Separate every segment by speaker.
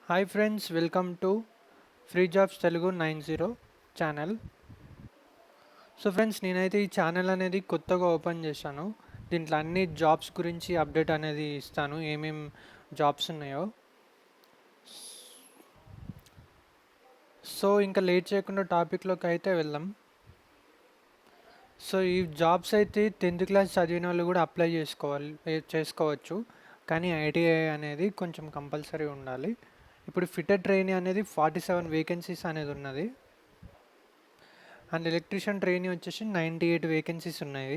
Speaker 1: Hi friends, welcome to free jobs Telugu 90 channel. So friends, నేనైతే ఈ channel అనేది కొత్తగా ఓపెన్ చేశాను. దీంట్లో అన్ని జాబ్స్ గురించి అప్డేట్ అనేది ఇస్తాను, ఏమేం జాబ్స్ ఉన్నాయో. సో ఇంకా లేట్ చేయకుండా టాపిక్లోకి అయితే వెళ్దాం. సో ఈ జాబ్స్ అయితే 10th క్లాస్ చదివిన వాళ్ళు కూడా అప్లై చేసుకోవచ్చు, కానీ ఐటీఐ అనేది కొంచెం కంపల్సరీ ఉండాలి. ఇప్పుడు ఫిటర్ ట్రైనీ అనేది 47 వేకెన్సీస్ అనేది ఉన్నది, అండ్ ఎలక్ట్రీషియన్ ట్రైనీ వచ్చేసి 98 వేకెన్సీస్ ఉన్నాయి.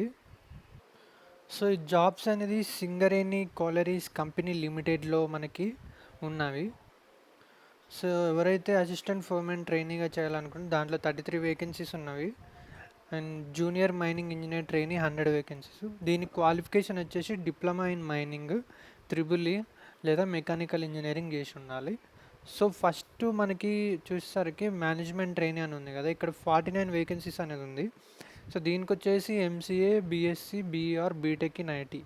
Speaker 1: సో ఈ జాబ్స్ అనేది సింగరేణి కోలరీస్ కంపెనీ లిమిటెడ్లో మనకి ఉన్నవి. సో ఎవరైతే అసిస్టెంట్ ఫోర్మెన్ ట్రైనీగా చేయాలనుకుంటే దాంట్లో 33 వేకెన్సీస్ ఉన్నవి, and junior mining engineer trainee 100 vacancies. దీని క్వాలిఫికేషన్ వచ్చేసి డిప్లొమా ఇన్ మైనింగ్, త్రిబుల్ లేదా మెకానికల్ ఇంజనీరింగ్ చేసి ఉండాలి. సో ఫస్ట్ మనకి చూసేసరికి మేనేజ్మెంట్ ట్రైనీ అని ఉంది కదా, ఇక్కడ 49 వేకెన్సీస్ అనేది ఉంది. సో దీనికి వచ్చేసి ఎంసీఏ, బీఎస్సీ, బీఆర్, బీటెక్ ఇన్ ఐటీ.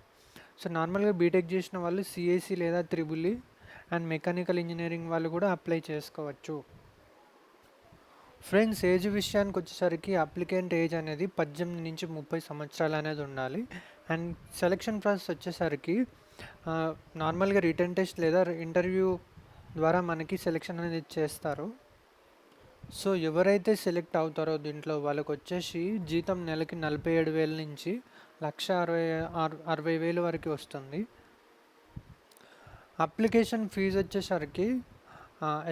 Speaker 1: సో నార్మల్గా బీటెక్ చేసిన వాళ్ళు సిఎస్సి లేదా త్రిబుల్ అండ్ మెకానికల్ ఇంజనీరింగ్ వాళ్ళు కూడా అప్లై చేసుకోవచ్చు. ఫ్రెండ్స్, ఏజ్ విషయానికి వచ్చేసరికి అప్లికెంట్ ఏజ్ అనేది 18 నుంచి 30 సంవత్సరాలు అనేది ఉండాలి. అండ్ సెలక్షన్ ప్రాసెస్ వచ్చేసరికి నార్మల్గా రిటర్న్ టెస్ట్ లేదా ఇంటర్వ్యూ ద్వారా మనకి సెలెక్షన్ అనేది చేస్తారు. సో ఎవరైతే సెలెక్ట్ అవుతారో దీంట్లో వాళ్ళకి వచ్చేసి జీతం నెలకి 47,000 నుంచి 1,60,000 వరకు వస్తుంది. అప్లికేషన్ ఫీజు వచ్చేసరికి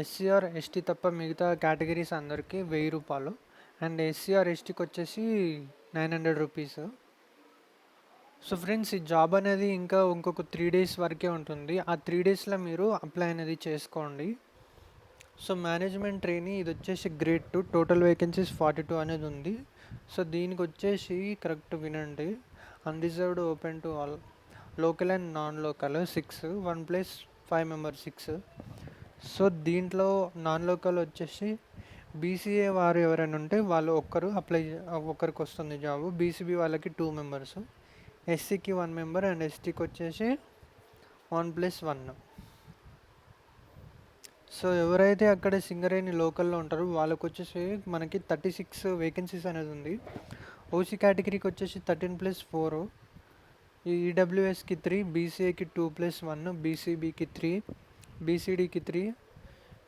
Speaker 1: ఎస్సీఆర్ ఎస్టీ తప్ప మిగతా కేటగిరీస్ అందరికీ 1,000 రూపాయలు, అండ్ ఎస్సీఆర్ ఎస్టీకి వచ్చేసి 900 రూపీస్. సో ఫ్రెండ్స్, ఈ జాబ్ అనేది ఇంకొక 3 డేస్ వరకే ఉంటుంది. ఆ 3 డేస్లో మీరు అప్లై అనేది చేసుకోండి. సో మేనేజ్మెంట్ ట్రైనీ ఇది వచ్చేసి గ్రేడ్ 2, టోటల్ వేకెన్సీస్ 42 అనేది ఉంది. సో దీనికి వచ్చేసి కరెక్ట్ వినండి, unreserved open to all, local and non local 6, 1+5 member 6. So దీంట్లో నాన్ లోకల్ వచ్చేసి బీసీఏ వారు ఎవరైనా ఉంటే వాళ్ళు ఒక్కరికి వస్తుంది జాబు. బీసీబీ వాళ్ళకి 2 మెంబర్స్, ఎస్సీకి 1 మెంబర్ అండ్ ఎస్టీకి వచ్చేసి 1+1. సో ఎవరైతే అక్కడ సింగరేణి లోకల్లో ఉంటారో వాళ్ళకి వచ్చేసి మనకి 36 వేకెన్సీస్ అనేది ఉంది. ఓసీ కేటగిరీకి వచ్చేసి 13+4, ఈడబ్ల్యూఎస్కి 3, బీసీఏకి 2+1, బీసీబీకి 3, బీసీడీకి 3,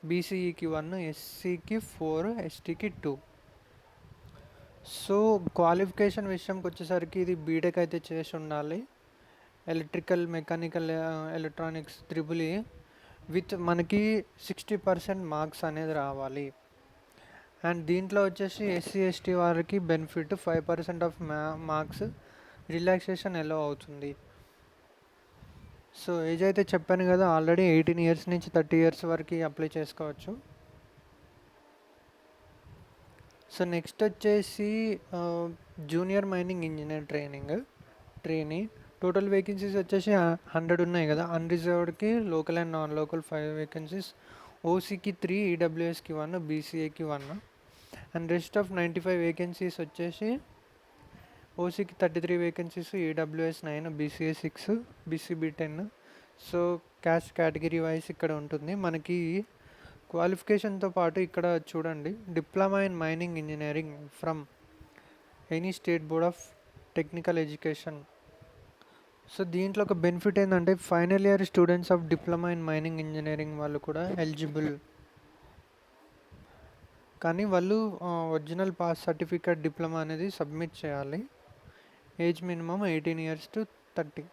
Speaker 1: బీసీఈకి 1, ఎస్సీకి 4, ఎస్టీకి 2. సో క్వాలిఫికేషన్ విషయంకి వచ్చేసరికి ఇది బీటెక్ అయితే చేసి ఉండాలి, electrical, mechanical, electronics, triple with మనకి 60% మార్క్స్ అనేది రావాలి. అండ్ దీంట్లో వచ్చేసి ఎస్సీ ఎస్టీ వారికి బెనిఫిట్ 5% ఆఫ్ మార్క్స్ రిలాక్సేషన్ ఎలా అవుతుంది. సో ఏజ్ అయితే చెప్పాను కదా ఆల్రెడీ, 18 ఇయర్స్ నుంచి 30 ఇయర్స్ వరకు అప్లై చేసుకోవచ్చు. సో నెక్స్ట్ వచ్చేసి junior mining engineer trainee total vacancies వచ్చేసి 100 ఉన్నాయి కదా. అన్రిజర్వ్డ్కి local and non local 5 vacancies, ఓసీకి 3, ఈడబ్ల్యూఎస్కి 1, బీసీఏకి 1, అండ్ రెస్ట్ ఆఫ్ 95 వేకెన్సీస్ వచ్చేసి ఓసీకి 33 vacancies, EWS 9, BCA 6, BCB 10. So caste category wise ఇక్కడ ఉంటుంది. మనకి క్వాలిఫికేషన్తో పాటు ఇక్కడ చూడండి, diploma in mining engineering from any state board of technical education. So దీంట్లో ఒక బెనిఫిట్ ఏంటంటే final year students of diploma in mining engineering వాళ్ళు కూడా ఎలిజిబుల్, కానీ వాళ్ళు ఒరిజినల్ పాస్ సర్టిఫికేట్ డిప్లొమా అనేది సబ్మిట్ చేయాలి. Age minimum 18 years to 30.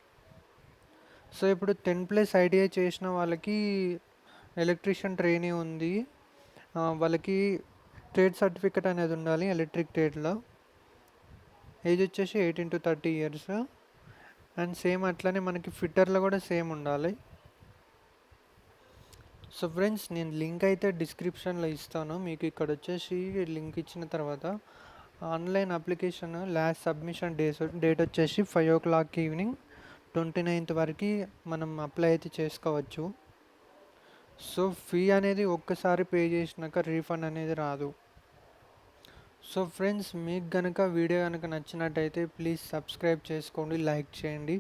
Speaker 1: So ఇప్పుడు 10+ ఐటీఐ చేసిన వాళ్ళకి ఎలక్ట్రీషియన్ ట్రైనీ ఉంది, వాళ్ళకి ట్రేడ్ సర్టిఫికేట్ అనేది ఉండాలి ఎలక్ట్రిక్ ట్రేడ్లో. ఏజ్ వచ్చేసి 18 to 30 ఇయర్స్. అండ్ సేమ్ అట్లనే మనకి ఫిట్టర్లో కూడా సేమ్ ఉండాలి. సో ఫ్రెండ్స్, నేను లింక్ అయితే డిస్క్రిప్షన్లో ఇస్తాను మీకు. ఇక్కడ వచ్చేసి లింక్ ఇచ్చిన తర్వాత online application last submission date వచ్చేసి 5 o'clock ఈవినింగ్ 29th వరకు మనం అప్లై అయితే చేసుకోవచ్చు. సో ఫీ అనేది ఒక్కసారి పే చేసినాక రీఫండ్ అనేది రాదు. సో ఫ్రెండ్స్, మీకు కనుక వీడియో కనుక నచ్చినట్టయితే ప్లీజ్ సబ్స్క్రైబ్ చేసుకోండి, లైక్ చేయండి,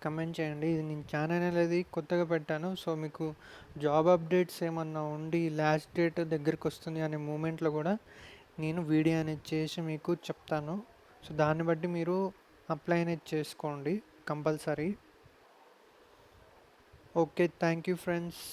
Speaker 1: కమెంట్ చేయండి. ఇది నేను ఛానల్ అనేది కొత్తగా పెట్టాను. సో మీకు జాబ్ అప్డేట్స్ ఏమన్నా ఉండి లాస్ట్ డేట్ దగ్గరికి వస్తుంది అనే మూమెంట్లో కూడా నేను వీడియో అనేది చేసి మీకు చెప్తాను. సో దాన్ని బట్టి మీరు అప్లై అనేది చేసుకోండి compulsory. Okay, thank you friends.